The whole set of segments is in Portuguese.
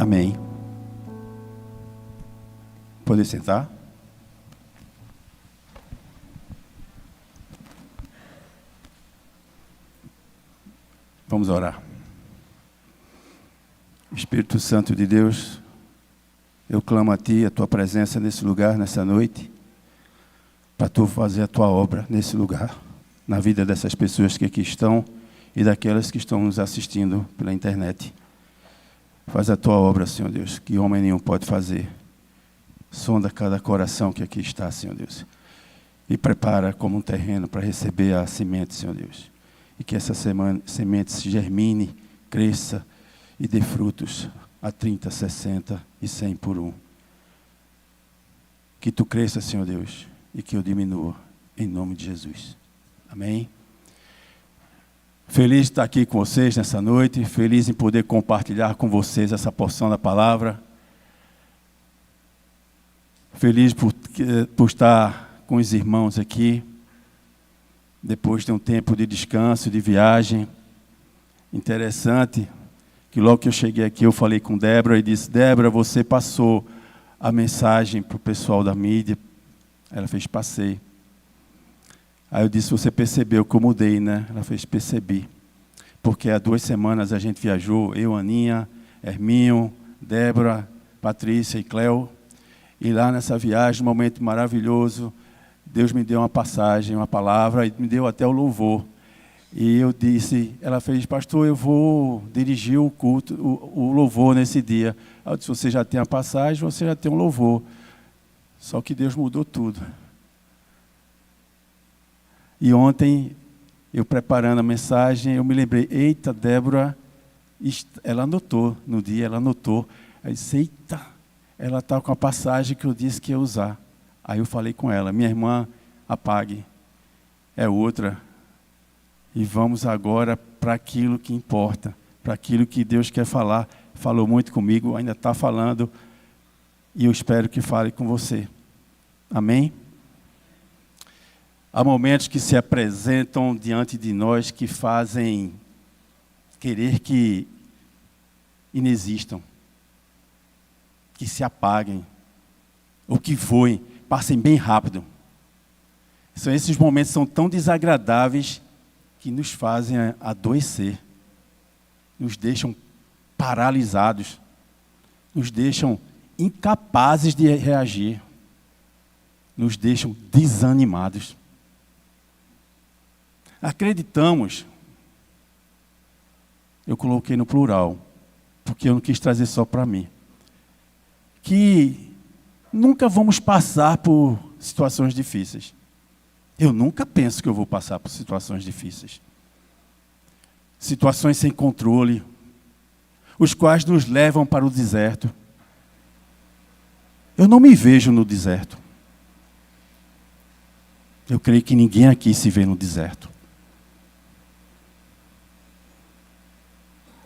Amém. Pode sentar. Vamos orar. Espírito Santo de Deus, eu clamo a Ti, a Tua presença nesse lugar, nessa noite, para Tu fazer a Tua obra nesse lugar, na vida dessas pessoas que aqui estão e daquelas que estão nos assistindo pela internet. Faz a Tua obra, Senhor Deus, que homem nenhum pode fazer. Sonda cada coração que aqui está, Senhor Deus, e prepara como um terreno para receber a semente, Senhor Deus. E que essa semente germine, cresça e dê frutos a 30, 60 e 100 por um. Que Tu cresça, Senhor Deus, e que eu diminua, em nome de Jesus. Amém? Feliz de estar aqui com vocês nessa noite, feliz em poder compartilhar com vocês essa porção da palavra. Feliz por estar com os irmãos aqui, depois de um tempo de descanso, de viagem. Interessante que logo que eu cheguei aqui, eu falei com Débora e disse: Débora, você passou a mensagem para o pessoal da mídia? Ela fez: passei. Aí eu disse: você percebeu que eu mudei, né? Ela fez: percebi. Porque há 2 semanas a gente viajou, eu, Aninha, Herminho, Débora, Patrícia e Cléo. E lá nessa viagem, um momento maravilhoso, Deus me deu uma passagem, uma palavra, e me deu até o louvor. E eu disse, ela fez: pastor, eu vou dirigir o culto, o louvor nesse dia. Eu disse: você já tem a passagem, você já tem um louvor. Só que Deus mudou tudo. E ontem, eu preparando a mensagem, eu me lembrei: eita, Débora, ela anotou, no dia ela anotou. Aí disse: eita, ela está com a passagem que eu disse que ia usar. Aí eu falei com ela: minha irmã, apague, é outra. E vamos agora para aquilo que importa, para aquilo que Deus quer falar. Falou muito comigo, ainda está falando, e eu espero que fale com você. Amém? Há momentos que se apresentam diante de nós que fazem querer que inexistam, que se apaguem, ou que voem, passem bem rápido. Esses momentos são tão desagradáveis que nos fazem adoecer, nos deixam paralisados, nos deixam incapazes de reagir, nos deixam desanimados. Acreditamos, eu coloquei no plural, porque eu não quis trazer só para mim, que nunca vamos passar por situações difíceis. Eu nunca penso que eu vou passar por situações difíceis. Situações sem controle, os quais nos levam para o deserto. Eu não me vejo no deserto. Eu creio que ninguém aqui se vê no deserto.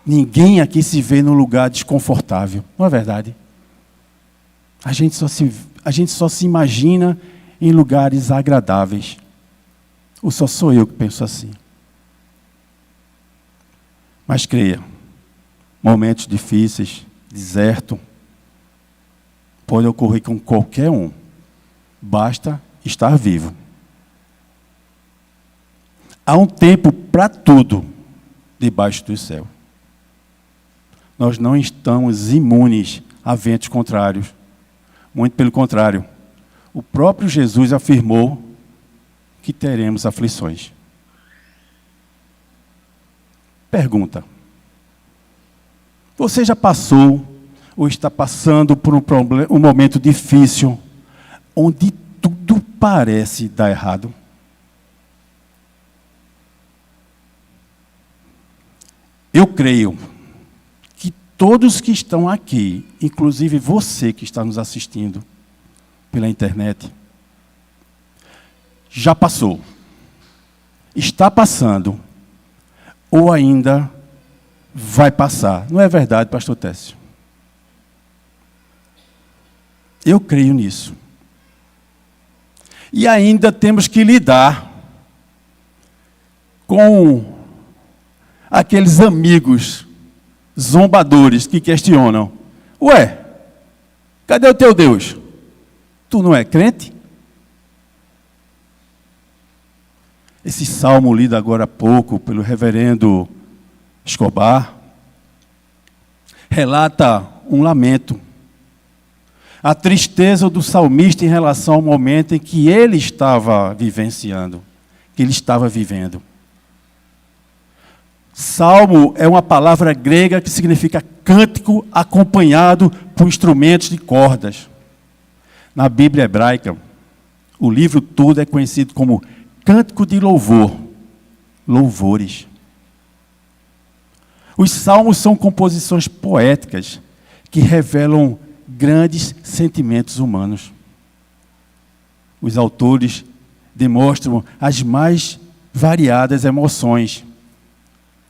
Ninguém aqui se vê num lugar desconfortável, não é verdade? A gente só se imagina em lugares agradáveis. Ou só sou eu que penso assim? Mas creia, momentos difíceis, deserto, pode ocorrer com qualquer um. Basta estar vivo. Há um tempo para tudo debaixo do céu. Nós não estamos imunes a ventos contrários. Muito pelo contrário. O próprio Jesus afirmou que teremos aflições. Pergunta: você já passou ou está passando por um momento difícil, onde tudo parece dar errado? Eu creio que todos que estão aqui, inclusive você que está nos assistindo pela internet, já passou, está passando, ou ainda vai passar. Não é verdade, pastor Técio? Eu creio nisso. E ainda temos que lidar com aqueles amigos zombadores que questionam: Ué, cadê o teu Deus? Tu não é crente? Esse salmo lido agora há pouco pelo reverendo Escobar relata um lamento. A tristeza do salmista em relação ao momento em que ele estava vivenciando, que ele estava vivendo. Salmo é uma palavra grega que significa cântico acompanhado por instrumentos de cordas. Na Bíblia hebraica, o livro todo é conhecido como cântico de louvor, louvores. Os salmos são composições poéticas que revelam grandes sentimentos humanos. Os autores demonstram as mais variadas emoções,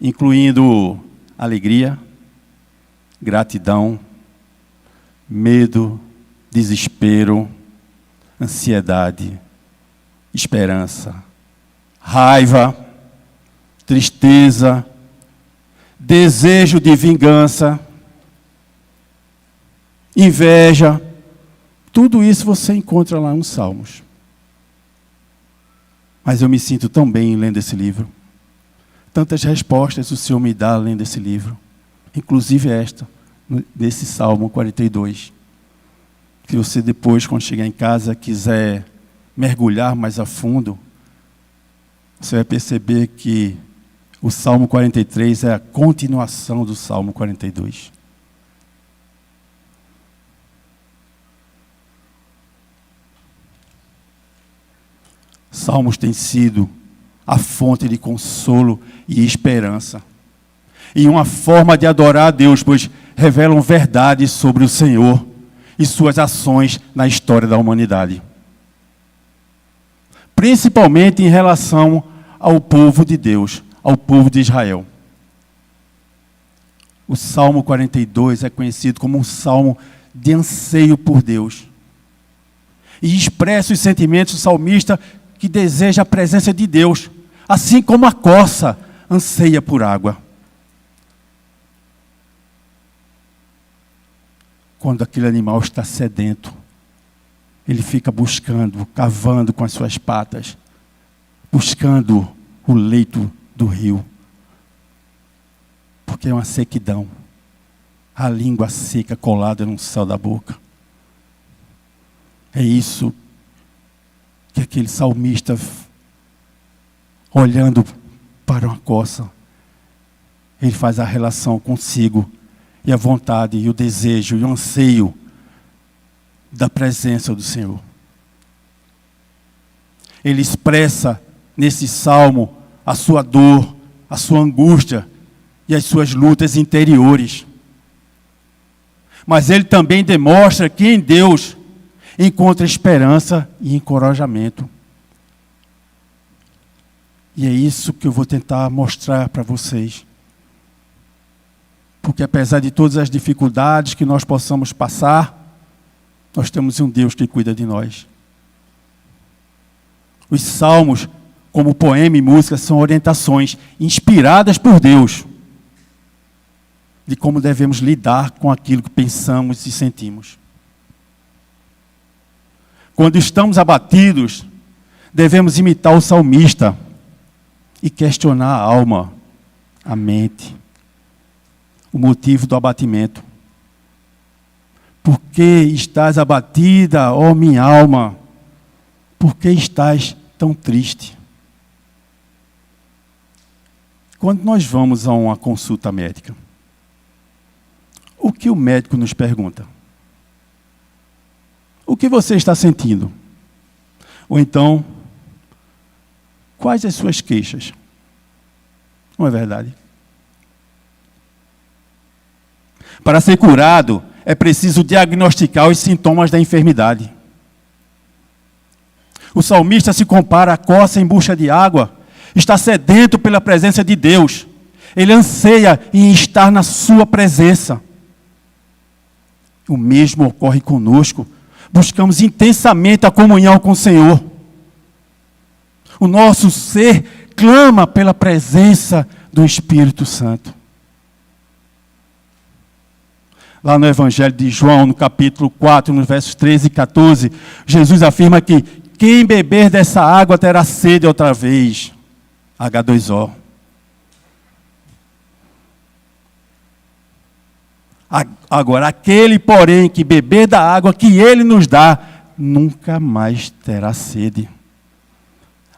incluindo alegria, gratidão, medo, desespero, ansiedade, esperança, raiva, tristeza, desejo de vingança, inveja. Tudo isso você encontra lá nos Salmos. Mas eu me sinto tão bem lendo esse livro. Tantas respostas o Senhor me dá lendo esse livro. Inclusive esta, desse Salmo 42. Se você depois, quando chegar em casa, quiser mergulhar mais a fundo, você vai perceber que o Salmo 43 é a continuação do Salmo 42. Salmos têm sido a fonte de consolo e esperança. E uma forma de adorar a Deus, pois revelam verdades sobre o Senhor e suas ações na história da humanidade. Principalmente em relação ao povo de Deus, ao povo de Israel. O Salmo 42 é conhecido como um salmo de anseio por Deus. E expressa os sentimentos do salmista que deseja a presença de Deus, assim como a corça anseia por água. Quando aquele animal está sedento, ele fica buscando, cavando com as suas patas, buscando o leito do rio. Porque é uma sequidão. A língua seca colada no céu da boca. É isso que aquele salmista, olhando para uma corça, ele faz a relação consigo e a vontade, e o desejo, e o anseio da presença do Senhor. Ele expressa nesse salmo a sua dor, a sua angústia e as suas lutas interiores. Mas ele também demonstra que em Deus encontra esperança e encorajamento. E é isso que eu vou tentar mostrar para vocês. Porque apesar de todas as dificuldades que nós possamos passar, nós temos um Deus que cuida de nós. Os salmos, como poema e música, são orientações inspiradas por Deus de como devemos lidar com aquilo que pensamos e sentimos. Quando estamos abatidos, devemos imitar o salmista e questionar a alma, a mente, o motivo do abatimento. Por que estás abatida, ó minha alma? Por que estás tão triste? Quando nós vamos a uma consulta médica, o que o médico nos pergunta? O que você está sentindo? Ou então, quais as suas queixas? Não é verdade? Para ser curado, é preciso diagnosticar os sintomas da enfermidade. O salmista se compara à corça em busca de água, está sedento pela presença de Deus. Ele anseia em estar na sua presença. O mesmo ocorre conosco. Buscamos intensamente a comunhão com o Senhor. O nosso ser clama pela presença do Espírito Santo. Lá no Evangelho de João, no capítulo 4, nos versos 13 e 14, Jesus afirma que quem beber dessa água terá sede outra vez. H2O. Agora, aquele, porém, que beber da água que ele nos dá, nunca mais terá sede.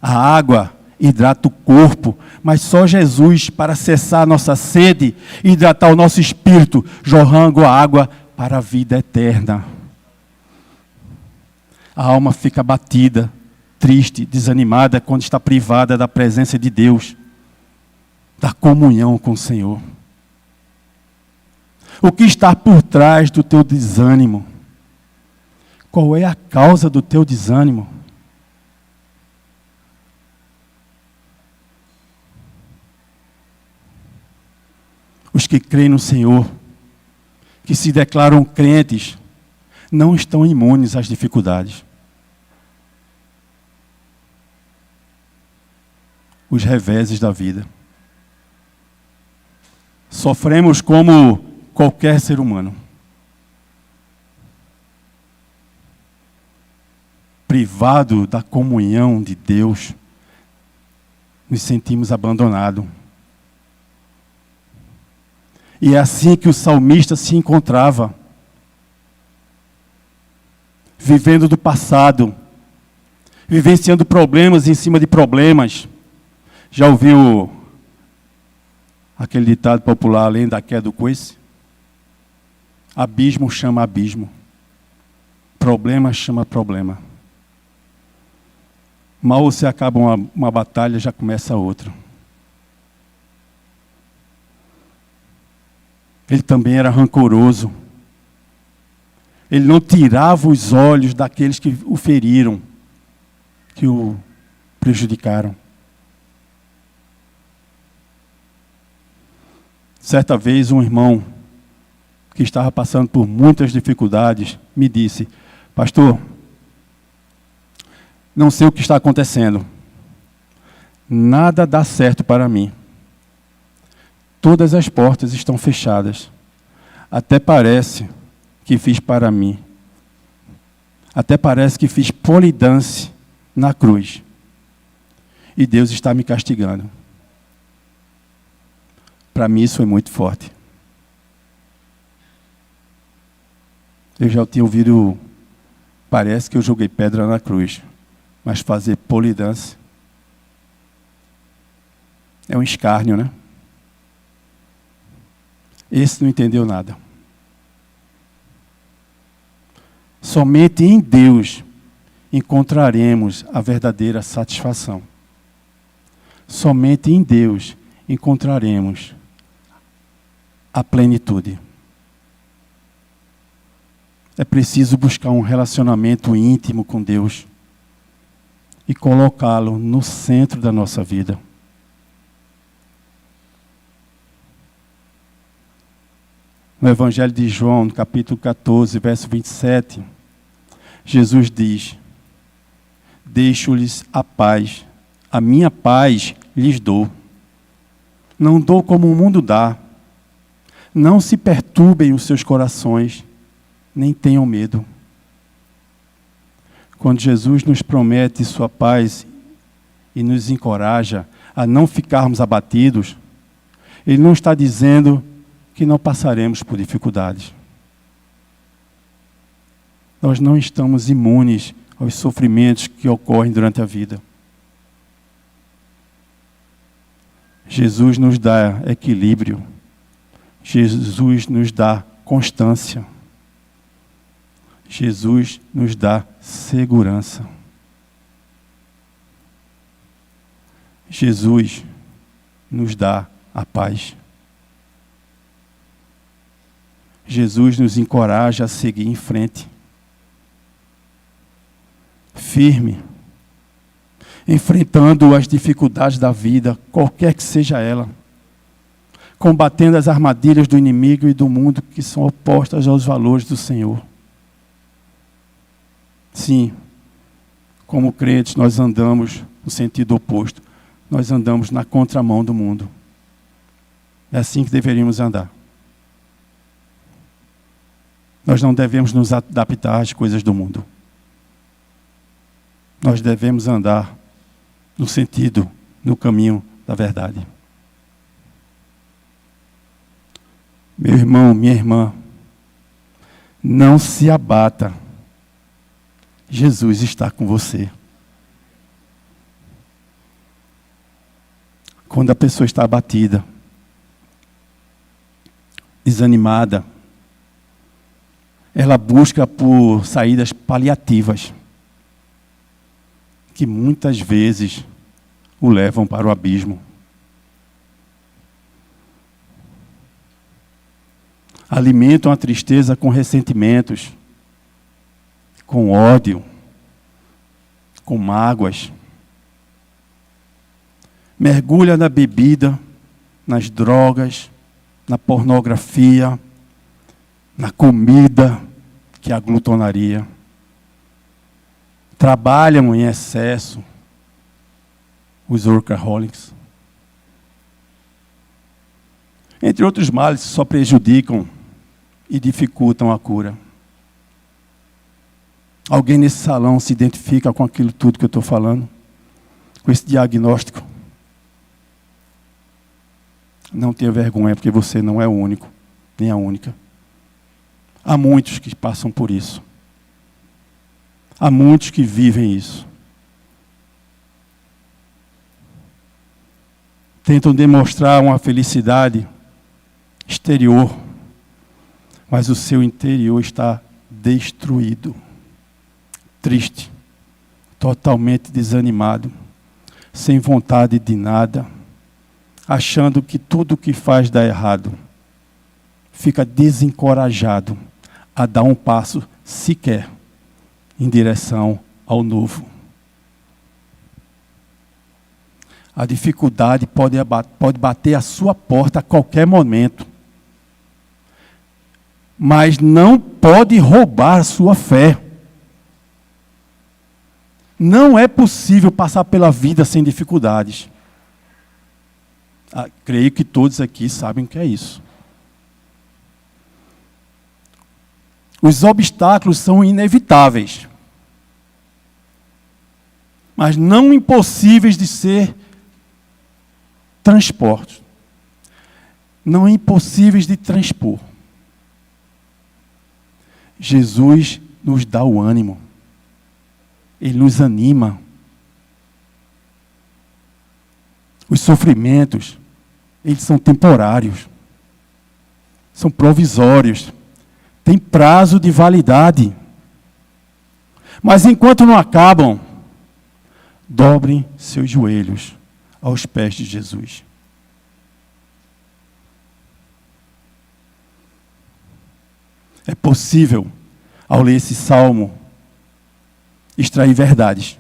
A água hidrata o corpo, mas só Jesus para cessar a nossa sede e hidratar o nosso espírito, jorrando a água para a vida eterna. A alma fica abatida, triste, desanimada quando está privada da presença de Deus, da comunhão com o Senhor. O que está por trás do teu desânimo? Qual é a causa do teu desânimo? Os que creem no Senhor, que se declaram crentes, não estão imunes às dificuldades. Os reveses da vida. Sofremos como qualquer ser humano. Privado da comunhão de Deus, nos sentimos abandonados. E é assim que o salmista se encontrava, vivendo do passado, vivenciando problemas em cima de problemas. Já ouviu aquele ditado popular, além da queda do coice? Abismo chama abismo. Problema chama problema. Mal você acaba uma batalha, já começa outra. Ele também era rancoroso. Ele não tirava os olhos daqueles que o feriram, que o prejudicaram. Certa vez, um irmão que estava passando por muitas dificuldades me disse: pastor, não sei o que está acontecendo. Nada dá certo para mim. Todas as portas estão fechadas. Até parece que fiz para mim. Até parece que fiz polidance na cruz. E Deus está me castigando. Para mim isso foi muito forte. Eu já tinha ouvido, parece que eu joguei pedra na cruz. Mas fazer polidance é um escárnio, né? Esse não entendeu nada. Somente em Deus encontraremos a verdadeira satisfação. Somente em Deus encontraremos a plenitude. É preciso buscar um relacionamento íntimo com Deus e colocá-lo no centro da nossa vida. No Evangelho de João, no capítulo 14, verso 27, Jesus diz: deixo-lhes a paz, a minha paz lhes dou. Não dou como o mundo dá. Não se perturbem os seus corações, nem tenham medo. Quando Jesus nos promete sua paz e nos encoraja a não ficarmos abatidos, Ele não está dizendo que não passaremos por dificuldades. Nós não estamos imunes aos sofrimentos que ocorrem durante a vida. Jesus nos dá equilíbrio. Jesus nos dá constância. Jesus nos dá segurança. Jesus nos dá a paz. Jesus nos encoraja a seguir em frente. Firme. Enfrentando as dificuldades da vida, qualquer que seja ela. Combatendo as armadilhas do inimigo e do mundo que são opostas aos valores do Senhor. Sim, como crentes, nós andamos no sentido oposto. Nós andamos na contramão do mundo. É assim que deveríamos andar. Nós não devemos nos adaptar às coisas do mundo. Nós devemos andar no sentido, no caminho da verdade. Meu irmão, minha irmã, não se abata. Jesus está com você. Quando a pessoa está abatida, desanimada, ela busca por saídas paliativas, que muitas vezes o levam para o abismo. Alimentam a tristeza com ressentimentos, com ódio, com mágoas. Mergulha na bebida, nas drogas, na pornografia, na comida, que é a glutonaria. Trabalham em excesso, os workaholics. Entre outros males, só prejudicam e dificultam a cura. Alguém nesse salão se identifica com aquilo tudo que eu estou falando? Com esse diagnóstico? Não tenha vergonha, porque você não é o único, nem a única. Há muitos que passam por isso. Há muitos que vivem isso. Tentam demonstrar uma felicidade exterior, mas o seu interior está destruído, triste, totalmente desanimado, sem vontade de nada, achando que tudo o que faz dá errado. Fica desencorajado a dar um passo sequer em direção ao novo. A dificuldade pode bater à sua porta a qualquer momento, mas não pode roubar a sua fé. Não é possível passar pela vida sem dificuldades. Creio que todos aqui sabem o que é isso. Os obstáculos são inevitáveis, mas não impossíveis de ser transpostos. Não impossíveis de transpor. Jesus nos dá o ânimo. Ele nos anima. Os sofrimentos, eles são temporários. São provisórios. Tem prazo de validade. Mas enquanto não acabam, dobrem seus joelhos aos pés de Jesus. É possível, ao ler esse salmo, extrair verdades.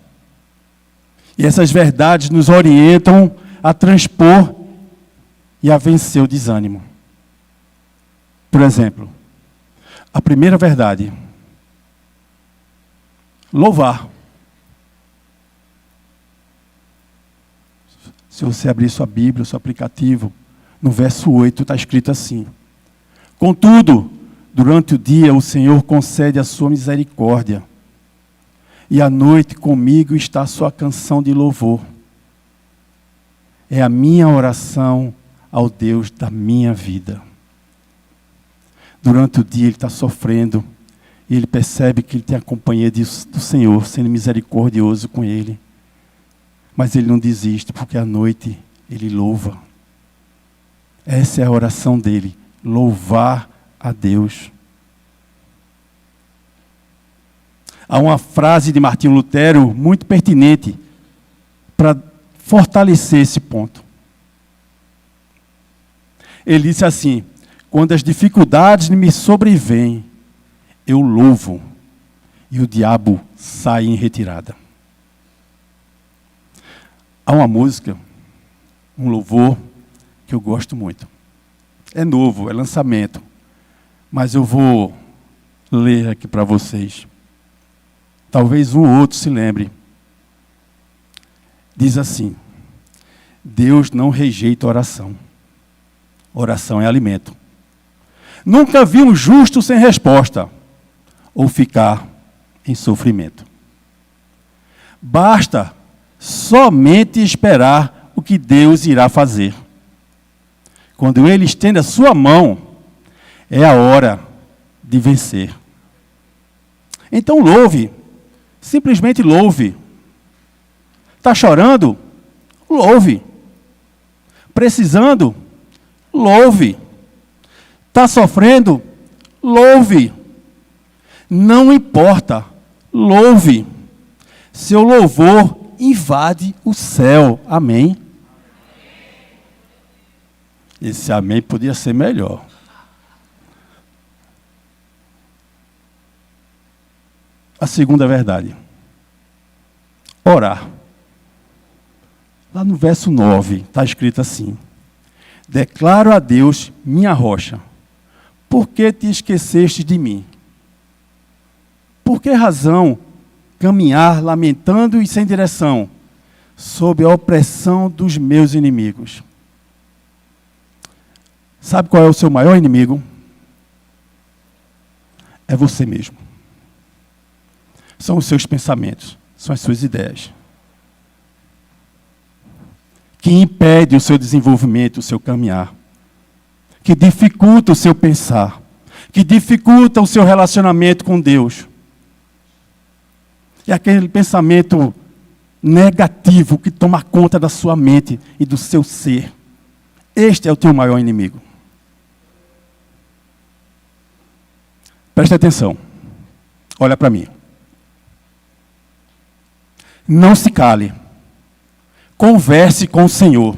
E essas verdades nos orientam a transpor e a vencer o desânimo. Por exemplo, a primeira verdade: louvar. Se você abrir sua Bíblia, seu aplicativo, no verso 8 está escrito assim: contudo, durante o dia o Senhor concede a sua misericórdia, e à noite comigo está a sua canção de louvor. É a minha oração ao Deus da minha vida. Durante o dia ele está sofrendo, e ele percebe que ele tem a companhia do Senhor, sendo misericordioso com ele. Mas ele não desiste, porque à noite ele louva. Essa é a oração dele, louvar a Deus. Há uma frase de Martinho Lutero muito pertinente para fortalecer esse ponto. Ele disse assim: quando as dificuldades me sobrevêm, eu louvo, e o diabo sai em retirada. Há uma música, um louvor, que eu gosto muito. É novo, é lançamento. Mas eu vou ler aqui para vocês. Talvez um ou outro se lembre. Diz assim: Deus não rejeita oração. Oração é alimento. Nunca vi um justo sem resposta. ou ficar em sofrimento. Basta somente esperar o que Deus irá fazer. Quando Ele estende a sua mão, é a hora de vencer. Então louve, simplesmente louve. Está chorando? Louve. Precisando? Louve. Está sofrendo? Louve. Não importa, louve. Seu louvor invade o céu. Amém? Esse amém podia ser melhor. A segunda verdade. Orar. Lá no verso 9, está escrito assim: declaro a Deus, minha rocha, por que te esqueceste de mim? Por que razão caminhar lamentando e sem direção, sob a opressão dos meus inimigos? Sabe qual é o seu maior inimigo? É você mesmo. São os seus pensamentos, são as suas ideias, que impede o seu desenvolvimento, o seu caminhar, que dificulta o seu pensar, que dificulta o seu relacionamento com Deus. É aquele pensamento negativo que toma conta da sua mente e do seu ser. Este é o teu maior inimigo. Preste atenção. Olha para mim. Não se cale. Converse com o Senhor.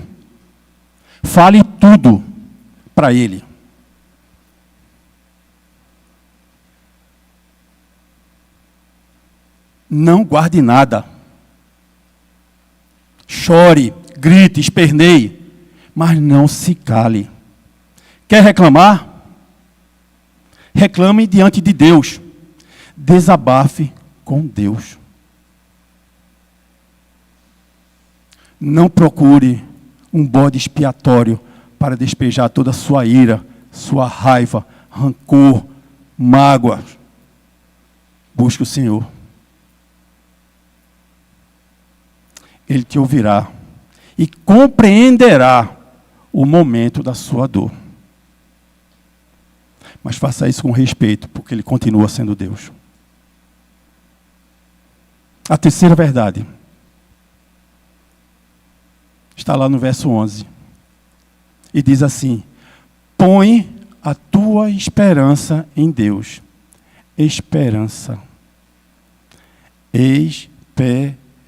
Fale tudo para Ele. Não guarde nada. Chore, grite, esperneie, mas não se cale. Quer reclamar? Reclame diante de Deus. Desabafe com Deus. Não procure um bode expiatório para despejar toda a sua ira, sua raiva, rancor, mágoa. Busque o Senhor. Ele te ouvirá e compreenderá o momento da sua dor. Mas faça isso com respeito, porque Ele continua sendo Deus. A terceira verdade está lá no verso 11. E diz assim: põe a tua esperança em Deus. Esperança. Esperança.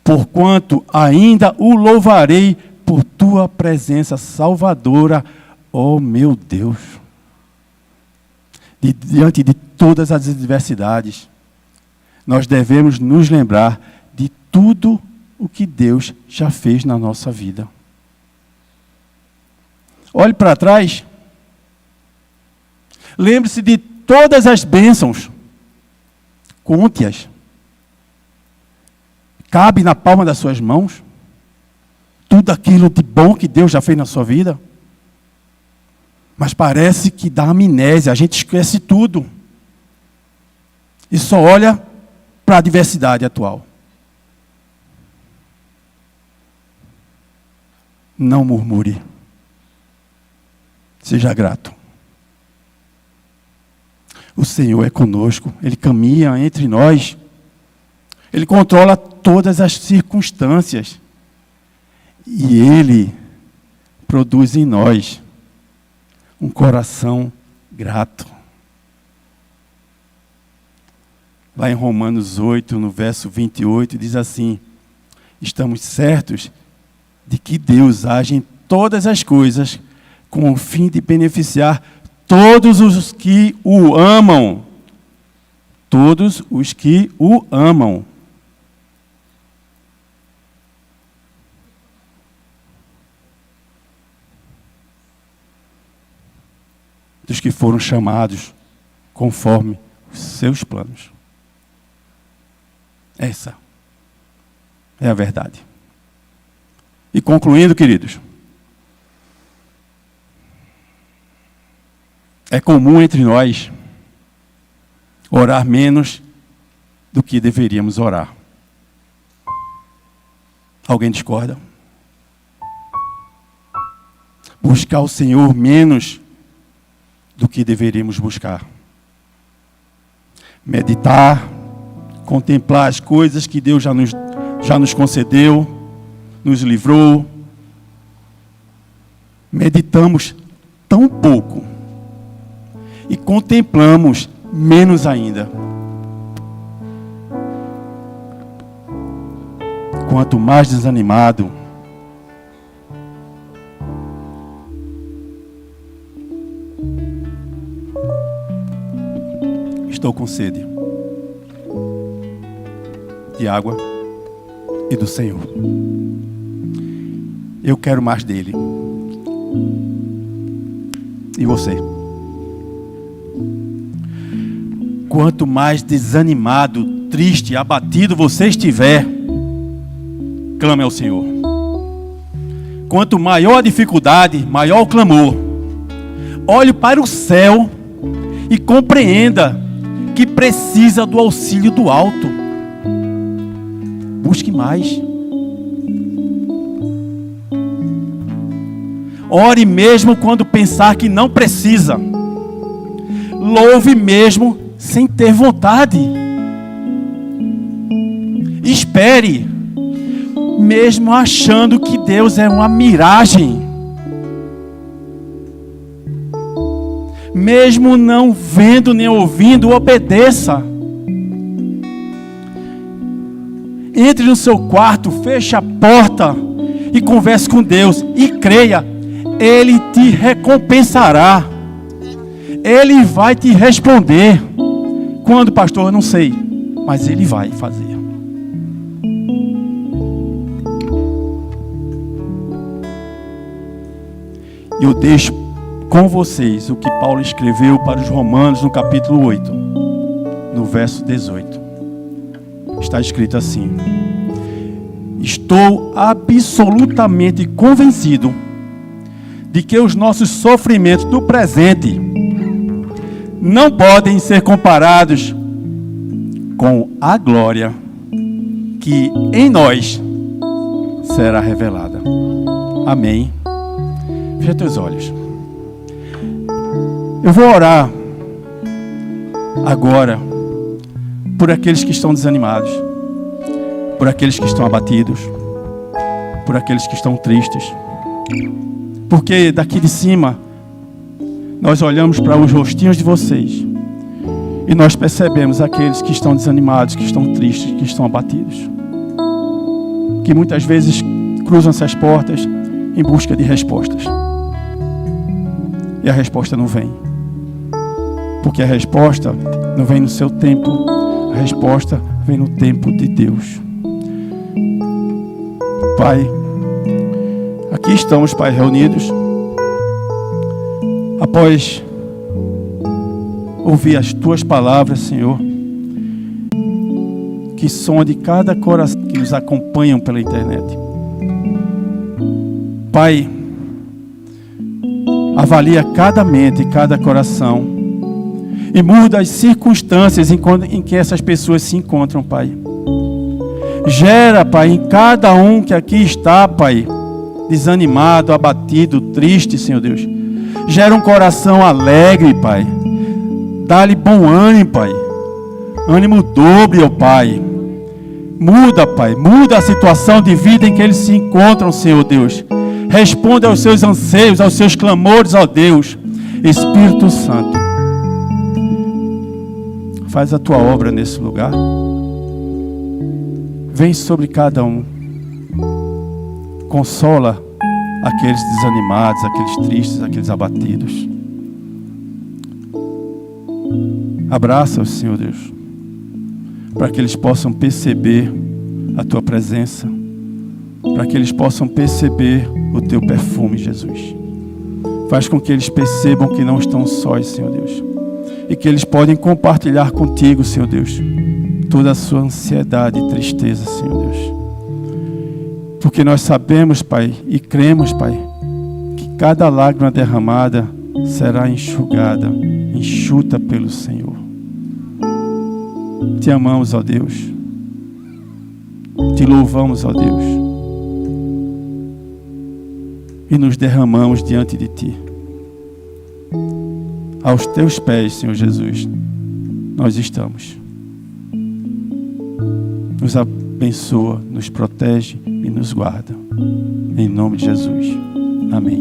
Porquanto ainda o louvarei por tua presença salvadora, ó meu Deus. Diante de todas as adversidades, nós devemos nos lembrar de tudo o que Deus já fez na nossa vida. Olhe para trás. Lembre-se de todas as bênçãos. Conte-as. Cabe na palma das suas mãos tudo aquilo de bom que Deus já fez na sua vida. Mas parece que dá amnésia, a gente esquece tudo. E só olha para a adversidade atual. Não murmure. Seja grato. O Senhor é conosco, Ele caminha entre nós. Ele controla todas as circunstâncias. E Ele produz em nós um coração grato. Lá em Romanos 8, no verso 28, diz assim: estamos certos de que Deus age em todas as coisas com o fim de beneficiar todos os que o amam. Todos os que o amam. Dos que foram chamados conforme os seus planos. Essa é a verdade. E concluindo, queridos, É comum entre nós orar menos do que deveríamos orar. Alguém discorda? Buscar o Senhor menos do que deveríamos buscar. Meditar, contemplar as coisas que Deus já nos concedeu, nos livrou. Meditamos tão pouco e contemplamos menos ainda. Quanto mais desanimado, estou com sede de água e do Senhor. Eu quero mais dele. E você? Quanto mais desanimado, triste, abatido você estiver, clame ao Senhor. Quanto maior a dificuldade, maior o clamor. Olhe para o céu e compreenda que precisa do auxílio do alto. Busque mais. Ore mesmo quando pensar que não precisa. Louve mesmo sem ter vontade. Espere, mesmo achando que Deus é uma miragem. Mesmo não vendo nem ouvindo, obedeça. Entre no seu quarto, feche a porta e converse com Deus. E creia, Ele te recompensará. Ele vai te responder. Quando, pastor? Não sei. Mas Ele vai fazer. Eu deixo com vocês o que Paulo escreveu para os Romanos no capítulo 8, no verso 18. Está escrito assim: estou absolutamente convencido de que os nossos sofrimentos do presente não podem ser comparados com a glória que em nós será revelada. Amém. Feche teus olhos. Eu vou orar agora por aqueles que estão desanimados, por aqueles que estão abatidos, por aqueles que estão tristes. Porque daqui de cima nós olhamos para os rostinhos de vocês e nós percebemos aqueles que estão desanimados, que estão tristes, que estão abatidos, que muitas vezes cruzam essas portas em busca de respostas. E a resposta não vem. Porque a resposta não vem no seu tempo. A resposta vem no tempo de Deus. Pai, aqui estamos, Pai, reunidos. Após ouvir as Tuas palavras, Senhor, que sonde cada coração que nos acompanham pela internet. Pai, avalia cada mente e cada coração e muda as circunstâncias em que essas pessoas se encontram, Pai. Gera, Pai, em cada um que aqui está, Pai, desanimado, abatido, triste, Senhor Deus. Gera um coração alegre, Pai. Dá-lhe bom ânimo, Pai. Ânimo dobre, ó Pai. Muda, Pai. Muda a situação de vida em que eles se encontram, Senhor Deus. Responda aos seus anseios, aos seus clamores, ó Deus. Espírito Santo, faz a Tua obra nesse lugar. Vem sobre cada um. Consola aqueles desanimados, aqueles tristes, aqueles abatidos. Abraça-os, Senhor Deus, para que eles possam perceber a Tua presença, para que eles possam perceber o Teu perfume, Jesus. Faz com que eles percebam que não estão sós, Senhor Deus, e que eles podem compartilhar contigo, Senhor Deus, toda a sua ansiedade e tristeza, Senhor Deus. Porque nós sabemos, Pai, e cremos, Pai, que cada lágrima derramada será enxugada, enxuta pelo Senhor. Te amamos, ó Deus. Te louvamos, ó Deus. E nos derramamos diante de Ti. Aos Teus pés, Senhor Jesus, nós estamos. Nos abençoa, nos protege e nos guarda. Em nome de Jesus. Amém.